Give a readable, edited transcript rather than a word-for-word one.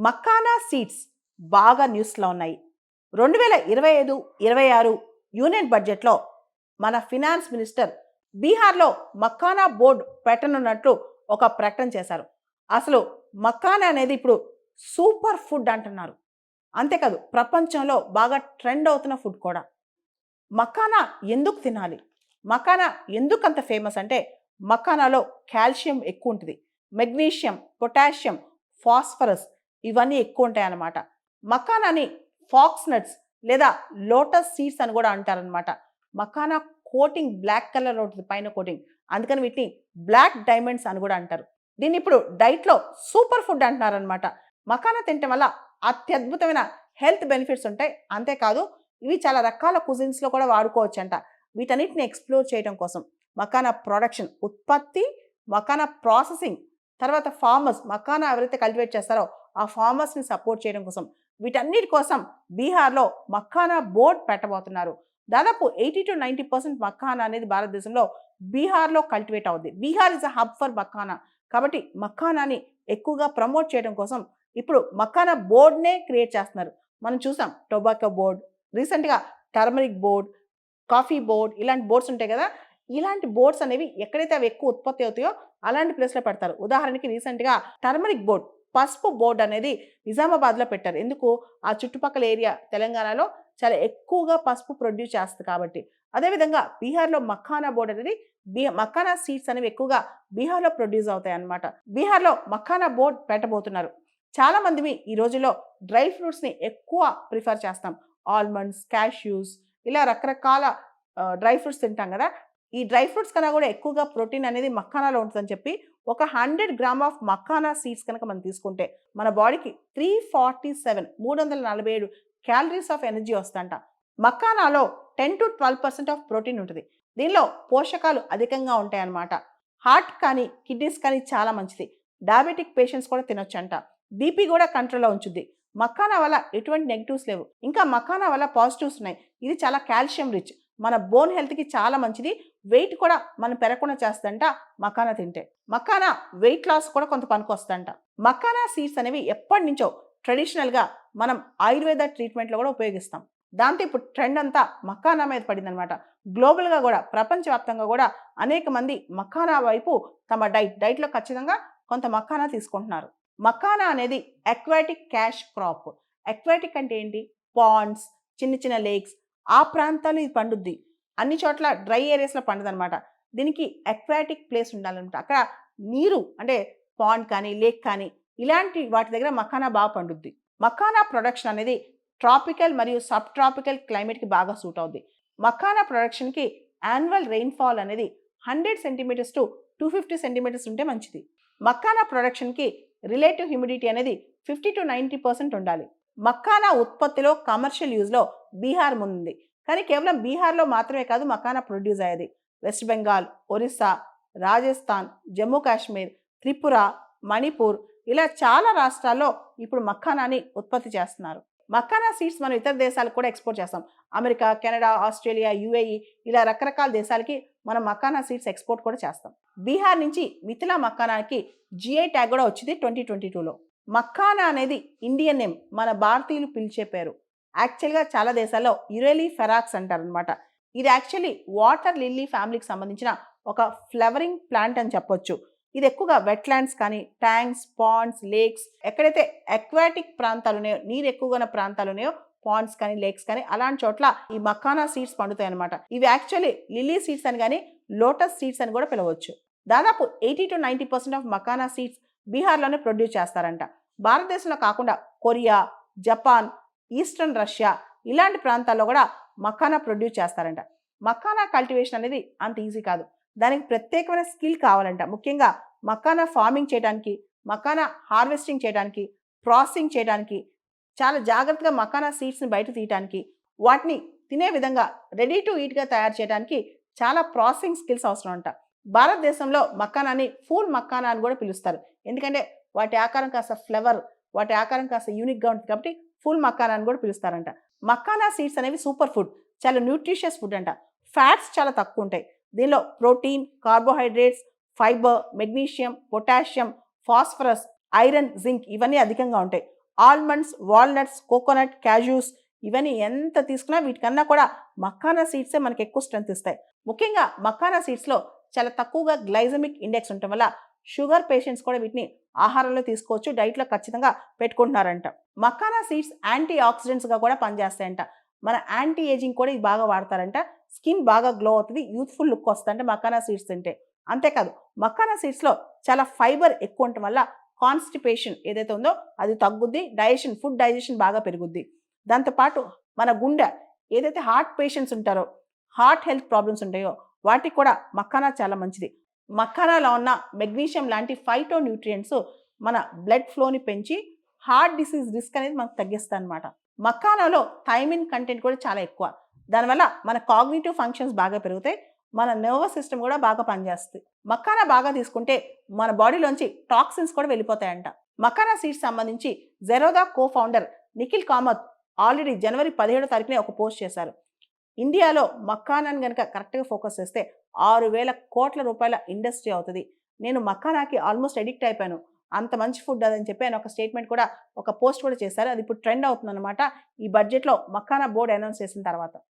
Makhana seeds బాగా న్యూస్లో ఉన్నాయి. 2025, 26 యూనియన్ బడ్జెట్‌లో మన ఫినాన్స్ మినిస్టర్ బీహార్‌లో మక్కానా బోర్డ్ పెట్టనున్నట్లు ఒక ప్రకటన చేశారు. అసలు మక్కానా అనేది ఇప్పుడు సూపర్ ఫుడ్ అంటున్నారు. అంతేకాదు ప్రపంచంలో బాగా ట్రెండ్ అవుతున్న ఫుడ్ కూడా. మక్కానా ఎందుకు తినాలి? మక్కానా ఎందుకంత ఫేమస్ అంటే మక్కానాలో కాల్షియం ఎక్కువ ఉంటుంది. మెగ్నీషియం, పొటాషియం, ఫాస్ఫరస్ ఇవన్నీ ఎక్కువ ఉంటాయన్నమాట. మక్కానాని ఫాక్స్ నట్స్ లేదా లోటస్ సీడ్స్ అని కూడా అంటారనమాట. మక్కానా కోటింగ్ బ్లాక్ కలర్ ఉంటుంది పైన కోటింగ్. అందుకని వీటిని బ్లాక్ డైమండ్స్ అని కూడా అంటారు. దీన్ని ఇప్పుడు డైట్‌లో సూపర్ ఫుడ్ అంటున్నారనమాట. మక్కానా తినటం వల్ల అత్యద్భుతమైన హెల్త్ బెనిఫిట్స్ ఉంటాయి. అంతేకాదు ఇవి చాలా రకాల కుజిన్స్‌లో కూడా వాడుకోవచ్చంట. వీటన్నిటిని ఎక్స్‌ప్లోర్ చేయడం కోసం మకానా ప్రొడక్షన్ ఉత్పత్తి, మకానా ప్రాసెసింగ్, తర్వాత ఫార్మర్స్ మకానా ఎవరైతే కల్టివేట్ చేస్తారో ఆ ఫార్మర్స్‌ని సపోర్ట్ చేయడం కోసం వీటన్నిటి కోసం బీహార్‌లో మక్కానా బోర్డ్ పెట్టబోతున్నారు. దాదాపు 80-90% మక్కానా అనేది భారతదేశంలో బీహార్‌లో కల్టివేట్ అవుద్ది. Bihar is a hub for makhana. కాబట్టి మక్కానాని ఎక్కువగా ప్రమోట్ చేయడం కోసం ఇప్పుడు మక్కానా బోర్డ్‌నే క్రియేట్ చేస్తున్నారు. మనం చూసాం టొబాకో బోర్డ్, రీసెంట్‌గా టర్మరిక్ బోర్డ్, కాఫీ బోర్డ్ ఇలాంటి బోర్డ్స్ ఉంటాయి కదా! ఇలాంటి బోర్డ్స్ అనేవి ఎక్కడైతే అవి ఎక్కువ ఉత్పత్తి అవుతాయో అలాంటి ప్లేస్‌లో పెడతారు. ఉదాహరణకి రీసెంట్‌గా టర్మరిక్ బోర్డ్, పసుపు బోర్డ్ అనేది నిజామాబాద్‌లో పెట్టారు. ఎందుకు? ఆ చుట్టుపక్కల ఏరియా తెలంగాణలో చాలా ఎక్కువగా పసుపు ప్రొడ్యూస్ చేస్తది కాబట్టి. అదేవిధంగా బీహార్‌లో మఖానా బోర్డ్ అనేది మఖానా సీడ్స్ అనేవి ఎక్కువగా బీహార్‌లో ప్రొడ్యూస్ అవుతాయన్నమాట. బీహార్‌లో మఖానా బోర్డ్ పెట్టబోతున్నారు. చాలా మందిమి ఈ రోజుల్లో డ్రై ఫ్రూట్స్‌ని ఎక్కువ ప్రిఫర్ చేస్తాం. ఆల్మండ్స్, క్యాష్యూస్ ఇలా రకరకాల డ్రై ఫ్రూట్స్ తింటాం కదా! ఈ డ్రై ఫ్రూట్స్ కన్నా కూడా ఎక్కువగా ప్రోటీన్ అనేది మఖానాలో ఉంటుందని చెప్పి ఒక 100 గ్రామ్ ఆఫ్ మఖానా సీడ్స్ కనుక మనం తీసుకుంటే మన బాడీకి 347 క్యాలరీస్ ఆఫ్ ఎనర్జీ వస్తుందంట. మఖానాలో 10-12% ఆఫ్ ప్రోటీన్ ఉంటుంది. దీనిలో పోషకాలు అధికంగా ఉంటాయన్నమాట. హార్ట్ కానీ కిడ్నీస్ కానీ చాలా మంచిది. డయాబెటిక్ పేషెంట్స్ కూడా తినొచ్చంట. బీపీ కూడా కంట్రోల్‌లో ఉంచుద్ది. మఖానా వల్ల ఎటువంటి నెగెటివ్స్ లేవు. ఇంకా మఖానా వల్ల పాజిటివ్స్ ఉన్నాయి. ఇది చాలా కాల్షియం రిచ్. మన బోన్ హెల్త్‌కి చాలా మంచిది. వెయిట్ కూడా మనం పెరగకుండా చేస్తదంట మఖానా తింటే. మఖానా వెయిట్ లాస్ కూడా కొంత పనికొస్తదంట. మఖానా సీడ్స్ అనేవి ఎప్పటినుంచో ట్రెడిషనల్‌గా మనం ఆయుర్వేద ట్రీట్మెంట్‌లో కూడా ఉపయోగిస్తాం. దాంతో ఇప్పుడు ట్రెండ్ అంతా మఖానా మీద పడిందనమాట. గ్లోబల్‌గా కూడా ప్రపంచవ్యాప్తంగా కూడా అనేక మంది మఖానా వైపు తమ డైట్‌లో ఖచ్చితంగా కొంత మఖానా తీసుకుంటున్నారు. మఖానా అనేది అక్వాటిక్ క్యాష్ క్రాప్. అక్వాటిక్ అంటే ఏంటి? పాండ్స్, చిన్న చిన్న లేక్స్ ఆ ప్రాంతాల్లో ఇది పండుద్ది. అన్ని చోట్ల డ్రై ఏరియాస్‌లో పండదనమాట. దీనికి అక్వాటిక్ ప్లేస్ ఉండాలనమాట. అక్కడ నీరు అంటే పాండ్ కానీ, లేక్ కానీ ఇలాంటి వాటి దగ్గర మఖానా బాగా పండుద్ది. మఖానా ప్రొడక్షన్ అనేది ట్రాపికల్ మరియు సబ్ ట్రాపికల్ క్లైమేట్‌కి బాగా సూట్ అవుద్ది. మఖానా ప్రొడక్షన్‌కి యాన్యువల్ రెయిన్‌ఫాల్ అనేది 100 సెంటీమీటర్స్ టు 250 సెంటీమీటర్స్ ఉంటే మంచిది. మఖానా ప్రొడక్షన్‌కి రిలేటివ్ హ్యూమిడిటీ అనేది 50-90% ఉండాలి. మఖానా ఉత్పత్తిలో కమర్షియల్ యూజ్‌లో బీహార్ ముందుంది. కానీ కేవలం బీహార్‌లో మాత్రమే కాదు మఖానా ప్రొడ్యూస్ అయ్యేది. వెస్ట్ బెంగాల్, ఒరిస్సా, రాజస్థాన్, జమ్మూ కాశ్మీర్, త్రిపుర, మణిపూర్ ఇలా చాలా రాష్ట్రాల్లో ఇప్పుడు మఖానాని ఉత్పత్తి చేస్తున్నారు. మఖానా సీడ్స్ మనం ఇతర దేశాలకు కూడా ఎక్స్‌పోర్ట్ చేస్తాం. అమెరికా, కెనడా, ఆస్ట్రేలియా, యూఏఈ ఇలా రకరకాల దేశాలకి మనం మఖానా సీడ్స్ ఎక్స్‌పోర్ట్ కూడా చేస్తాం. బీహార్ నుంచి మిథిలా మఖానాకి జీఐ ట్యాగ్ కూడా వచ్చింది 2022లో. మఖానా అనేది ఇండియన్ నేమ్. మన భారతీయులు పిలిచే పేరు. యాక్చువల్‌గా చాలా దేశాల్లో యురేలీ ఫెరాక్స్ అంటారనమాట. ఇది యాక్చువల్లీ వాటర్ లిల్లీ ఫ్యామిలీకి సంబంధించిన ఒక ఫ్లవరింగ్ ప్లాంట్ అని చెప్పొచ్చు. ఇది ఎక్కువగా వెట్లాండ్స్ కానీ, ట్యాంక్స్, పాండ్స్, లేక్స్ ఎక్కడైతే అక్వాటిక్ ప్రాంతాలు ఉన్నాయో, నీరు ఎక్కువగా ఉన్న ప్రాంతాలు ఉన్నాయో పాండ్స్ కానీ, లేక్స్ కానీ అలాంటి చోట్ల ఈ మఖానా సీడ్స్ పండుతాయన్నమాట. ఇవి యాక్చువల్లీ లిల్లీ సీడ్స్ అని కానీ, లోటస్ సీడ్స్ అని కూడా పిలవచ్చు. దాదాపు 80-90% ఆఫ్ మఖానా సీడ్స్ బీహార్‌లోనే ప్రొడ్యూస్ చేస్తారంట. భారతదేశంలో కాకుండా కొరియా, జపాన్, ఈస్టర్న్ రష్యా ఇలాంటి ప్రాంతాల్లో కూడా మఖానా ప్రొడ్యూస్ చేస్తారంట. మఖానా కల్టివేషన్ అనేది అంత ఈజీ కాదు. దానికి ప్రత్యేకమైన స్కిల్ కావాలంట. ముఖ్యంగా మఖానా ఫార్మింగ్ చేయడానికి, మఖానా హార్వెస్టింగ్ చేయడానికి, ప్రాసెసింగ్ చేయడానికి, చాలా జాగ్రత్తగా మఖానా సీడ్స్‌ని బయట తీయటానికి, వాటిని తినే విధంగా రెడీ టు ఈట్‌గా తయారు చేయడానికి చాలా ప్రాసెసింగ్ స్కిల్స్ అవసరం అంట. భారతదేశంలో మఖానాని ఫూల్ మఖానా అని కూడా పిలుస్తారు. ఎందుకంటే వాటి ఆకారం కాస్త ఫ్లవర్, వాటి ఆకారం కాస్త యూనిక్‌గా ఉంటుంది కాబట్టి ఫుల్ మఖానా అని కూడా పిలుస్తారంట. మఖానా సీడ్స్ అనేవి సూపర్ ఫుడ్. చాలా న్యూట్రిషియస్ ఫుడ్ అంట. ఫ్యాట్స్ చాలా తక్కువ ఉంటాయి. దీనిలో protein, carbohydrates, fibre, magnesium, potassium, phosphorus, iron, zinc ఇవన్నీ అధికంగా ఉంటాయి. ఆల్మండ్స్, వాల్నట్స్, కోకోనట్, క్యాజ్యూస్ ఇవన్నీ ఎంత తీసుకున్నా వీటికన్నా కూడా మక్కానా సీడ్సే మనకి ఎక్కువ స్ట్రెంత్ ఇస్తాయి. ముఖ్యంగా మక్కానా సీడ్స్‌లో చాలా తక్కువగా గ్లైసెమిక్ ఇండెక్స్ ఉండటం వల్ల షుగర్ పేషెంట్స్ కూడా వీటిని ఆహారంలో తీసుకోవచ్చు. డైట్‌లో ఖచ్చితంగా పెట్టుకుంటున్నారంట. మక్కానా సీడ్స్ యాంటీ ఆక్సిడెంట్స్‌గా కూడా పనిచేస్తాయంట. మన యాంటీ ఏజింగ్ కూడా ఇది బాగా వాడతారంట. స్కిన్ బాగా గ్లో అవుతది. యూత్‌ఫుల్ లుక్ వస్తదంట మక్కానా సీడ్స్ తింటే. అంతేకాదు మక్కానా సీడ్స్‌లో చాలా ఫైబర్ ఎక్కువ ఉండటం వల్ల కాన్‌స్టిపేషన్ ఏదైతే ఉందో అది తగ్గుద్ది. ఫుడ్ డైజెషన్ బాగా పెరుగుద్ది. దాంతో పాటు మన గుండె ఏదైతే హార్ట్ పేషెంట్స్ ఉంటారో, హార్ట్ హెల్త్ ప్రాబ్లమ్స్ ఉంటాయో వాటికి కూడా మక్కానా చాలా మంచిది. మక్కానాలో ఉన్న మెగ్నీషియం లాంటి ఫైటో న్యూట్రియంట్స్ మన బ్లడ్ ఫ్లోని పెంచి హార్ట్ డిసీజ్ రిస్క్ అనేది మనకు తగ్గిస్తాయన్నమాట. మక్కానాలో థైమిన్ కంటెంట్ కూడా చాలా ఎక్కువ. దానివల్ల మన కాగ్నిటివ్ ఫంక్షన్స్ బాగా పెరుగుతాయి. మన నర్వస్ సిస్టమ్ కూడా బాగా పనిచేస్తుంది. మక్కానా బాగా తీసుకుంటే మన బాడీలోంచి టాక్సిన్స్ కూడా వెళ్ళిపోతాయంట. మక్కానా సీడ్స్ సంబంధించి Zerodha co founder Nikhil Kamath already జనవరి 17వ తారీఖునే ఒక పోస్ట్ చేశారు. ఇండియాలో మక్కానాని గనక కరెక్ట్‌గా ఫోకస్ చేస్తే 6,000 కోట్ల రూపాయల ఇండస్ట్రీ అవుతది. నేను మక్కానాకి ఆల్మోస్ట్ అడిక్ట్ అయిపోయాను. అంత మంచి ఫుడ్ అదని చెప్పి ఆయన ఒక స్టేట్మెంట్ కూడా ఒక పోస్ట్ కూడా చేశారు. అది ఇప్పుడు ట్రెండ్ అవుతుందన్నమాట. ఈ బడ్జెట్‌లో మక్కానా బోర్డ్ అనౌన్స్ చేసిన తర్వాత.